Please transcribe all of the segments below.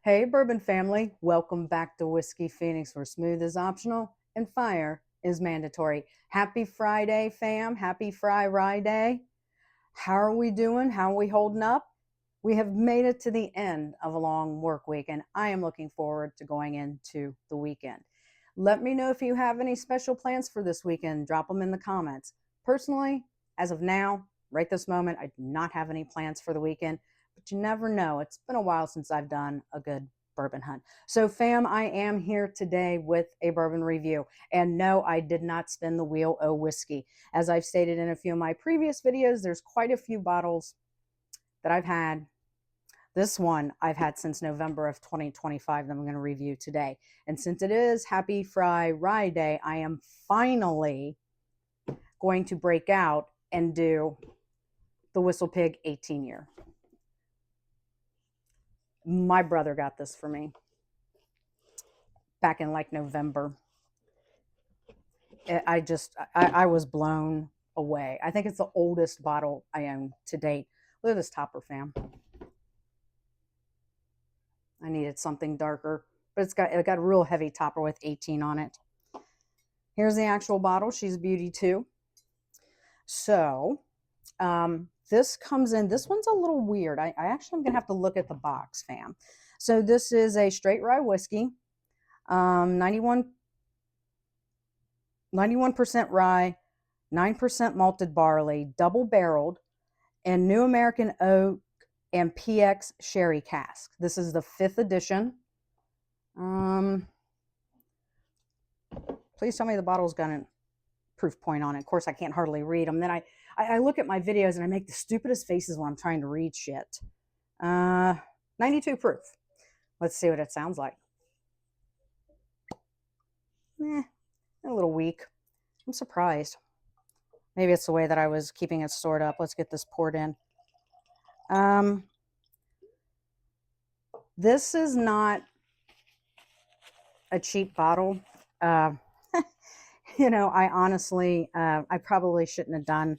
Hey, bourbon family, welcome back to Whiskey Phoenix, where smooth is optional and fire is mandatory. Happy Friday, fam. Happy Fry Rye Day. How are we doing? How are we holding up? We have made it to the end of a long work week, and I am looking forward to going into the weekend. Let me know if you have any special plans for this weekend. Drop them in the comments. Personally, as of now, right this moment, I do not have any plans for the weekend, but you never know. It's been a while since I've done a good bourbon hunt. So, fam, I am here today with a bourbon review. And no, I did not spin the wheel of whiskey. As I've stated in a few of my previous videos, there's quite a few bottles that I've had. This one I've had since November of 2025 that I'm going to review today. And since it is Happy Fry Rye Day, I am finally going to break out and do the Whistle Pig 18 year. My brother got this for me back in like November. I was blown away. I think it's the oldest bottle I own to date. Look at this topper, fam. I needed something darker, but it got a real heavy topper with 18 on it. Here's the actual bottle. She's a beauty too. So this comes in. This one's a little weird. I actually am gonna have to look at the box, fam. So this is a straight rye whiskey, 91% rye, 9% malted barley, double barreled, and New American Oak and PX Sherry Cask. This is the 5th edition. Please tell me the bottle's got a proof point on it. Of course, I can't hardly read them. Then I look at my videos and I make the stupidest faces when I'm trying to read shit. 92 proof. Let's see what it sounds like. A little weak. I'm surprised. Maybe it's the way that I was keeping it stored up. Let's get this poured in. This is not a cheap bottle. You know, I honestly, I probably shouldn't have done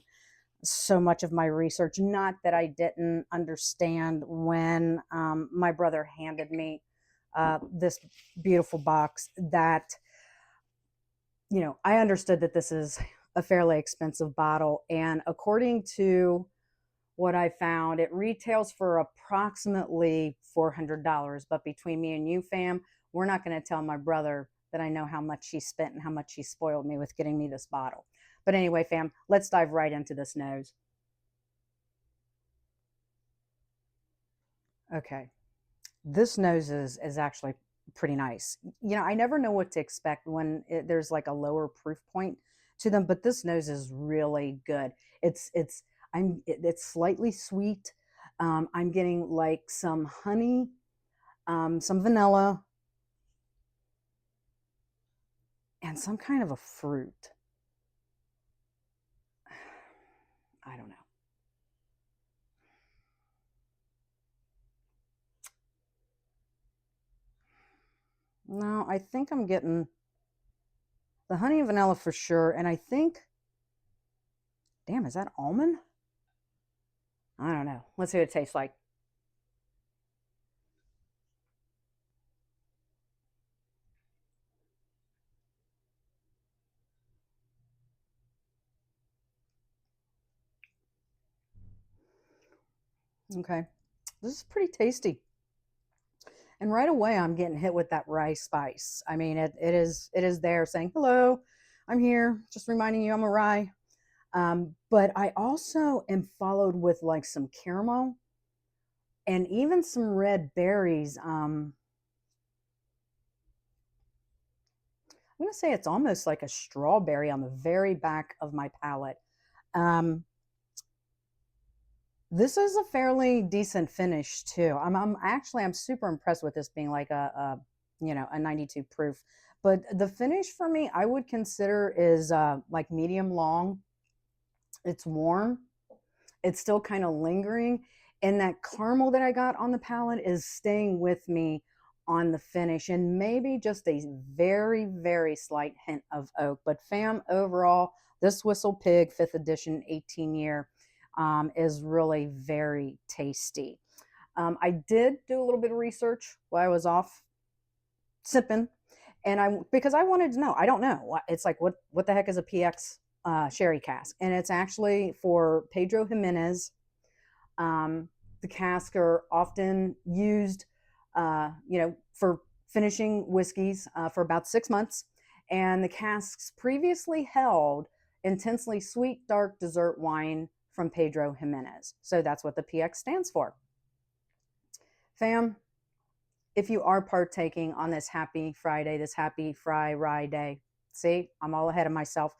so much of my research. Not that I didn't understand when my brother handed me this beautiful box that, you know, I understood that this is a fairly expensive bottle. And according to what I found, it retails for approximately $400. But between me and you, fam, we're not going to tell my brother that I know how much he spent and how much he spoiled me with getting me this bottle. But anyway, fam, let's dive right into this nose. Okay, this nose is actually pretty nice. You know, I never know what to expect when there's like a lower proof point to them, but this nose is really good. It's slightly sweet. I'm getting like some honey, some vanilla, and some kind of a fruit. I don't know. No, I think I'm getting the honey and vanilla for sure. And I think, damn, is that almond? I don't know. Let's see what it tastes like. Okay. This is pretty tasty. And right away I'm getting hit with that rye spice. I mean, it is there saying, hello, I'm here, just reminding you I'm a rye. But I also am followed with like some caramel and even some red berries. I'm going to say it's almost like a strawberry on the very back of my palate. Um, this is a fairly decent finish too. I'm super impressed with this being like a 92 proof. But the finish for me, I would consider is like medium long. It's warm. It's still kind of lingering, and that caramel that I got on the palate is staying with me on the finish, and maybe just a very, very slight hint of oak. But fam, overall, this Whistle Pig 5th edition 18 year is really very tasty. I did do a little bit of research while I was off sipping, and because I wanted to know. I don't know. It's like what the heck is a PX sherry cask? And it's actually for Pedro Jimenez. Um, the casks are often used, for finishing whiskeys for about 6 months. And the casks previously held intensely sweet dark dessert wine from Pedro Jimenez. So that's what the PX stands for. Fam, if you are partaking on this happy Friday, this happy Fry Rye Day, see, I'm all ahead of myself.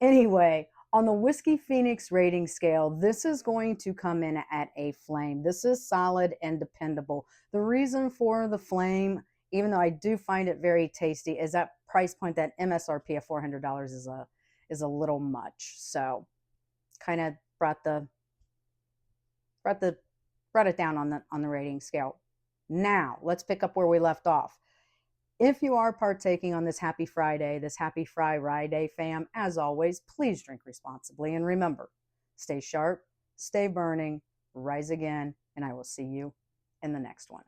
Anyway, on the Whiskey Phoenix rating scale, this is going to come in at a flame. This is solid and dependable. The reason for the flame, even though I do find it very tasty, is that price point, that MSRP of $400 is a little much. So kind of brought it down on the rating scale. Now, let's pick up where we left off. If you are partaking on this happy Friday, this happy Fry Rye Day, fam, as always, please drink responsibly. And remember, stay sharp, stay burning, rise again, and I will see you in the next one.